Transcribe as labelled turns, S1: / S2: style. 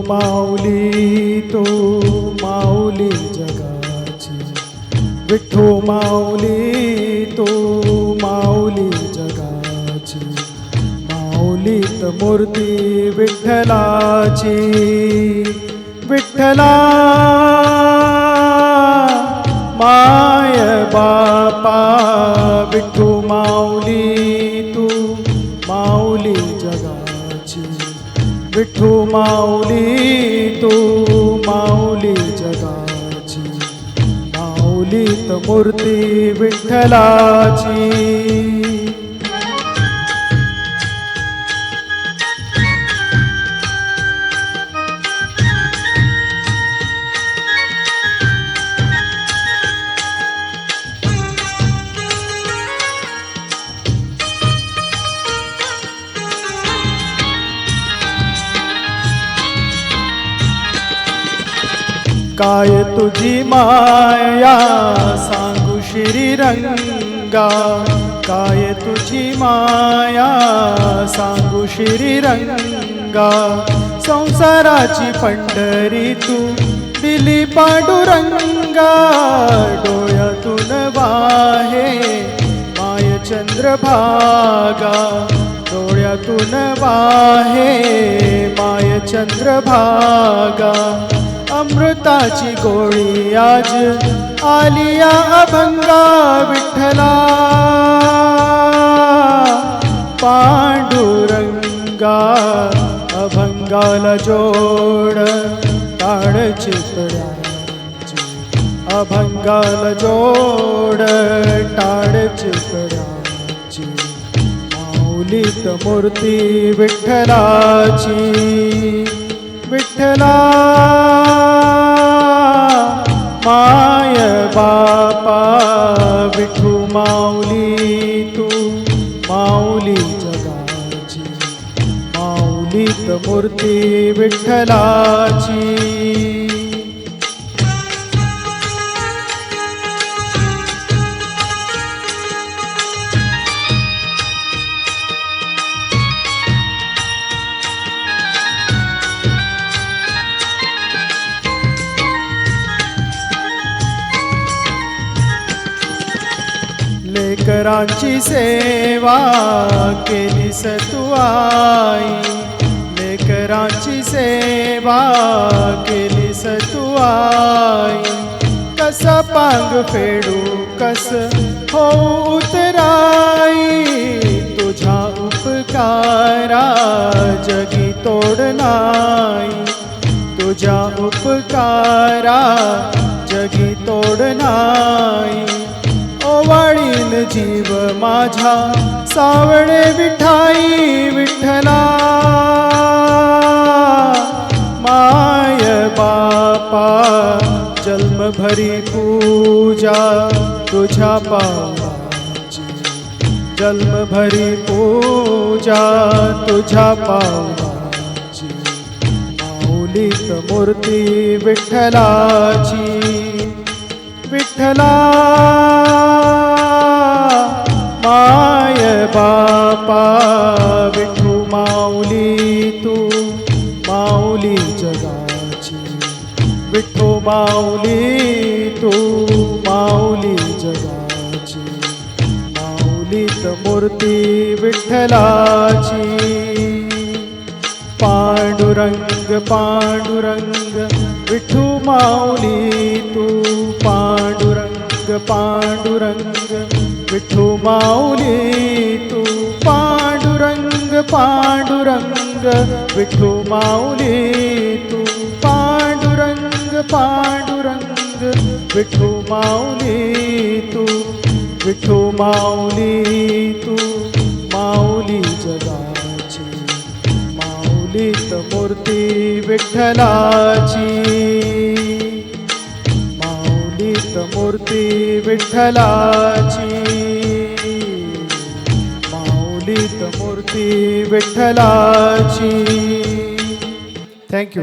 S1: माऊली तू माऊली जगाची, विठ्ठो माऊली तू माऊली जगाची, माऊलीत मूर्ती विठ्ठलाची, विठ्ठला माय बापा, विठ्ठो माऊली तू माऊली जगाची, विठ्ठो माऊली तू माऊली जगाची, माऊलीत मूर्ती विठ्ठलाची. काय तुझी माया सांगू श्रीरंगा, काय तुझी माया सांगू श्रीरंगा, संसाराची पंढरी तू दिली पांडुरंगा, डोळ्यातून वाहे माय चंद्रभागा, डोळ्यातून वाहे माय चंद्रभागा, अमृताची गोळी आज आलिया अभंगा, विठ्ठला पांडुरंगा, अभंगाला जोड ताड चितळ्यांची, अभंगाला जोड ताड चितळ्यांची, माऊलीत मूर्ती विठ्ठलाची, विठ्ठला माय बापा, विठ्ठो माऊली तू माऊली जगाची, माऊलीत मूर्ती विठ्ठलाची. लेकरांची सेवा केलीस तू आई, लेकरांची सेवा केलीस तू आई, कस पांग फेडू कस हो उतराई, तुझ्या उपकारा जगी तोड नाही, तुझ्या उपकारा जगी तोड नाही, ओवाळीन जीव माझा सावळे विठाई, विठ्ठला माय बापा, जन्मभरी पूजा तुझ्या पावलाची, जन्मभरी पूजा तुझ्या पावलाची, माऊलीत मूर्ती विठ्ठलाची, विठ्ठला माय बापा, विठ्ठो माऊली तू माऊली जगाची, विठ्ठो माऊली तू माऊली जगाची, माऊलीत मूर्ती विठ्ठलाची. पांडुरंग पांडुरंग विठ्ठो माऊली तू, पांडुरंग पांडुरंग विठ्ठो माऊली तू, पांडुरंग पांडुरंग विठ्ठो माऊली तू, पांडुरंग पांडुरंग विठ्ठो माऊली तू, विठ्ठो माऊली तू माऊली जगाची, माऊलीत मूर्ती विठ्ठलाची, माऊलीत मूर्ती विठ्ठलाची, माऊलीत मूर्ती विठ्ठलाची. थँक्यू.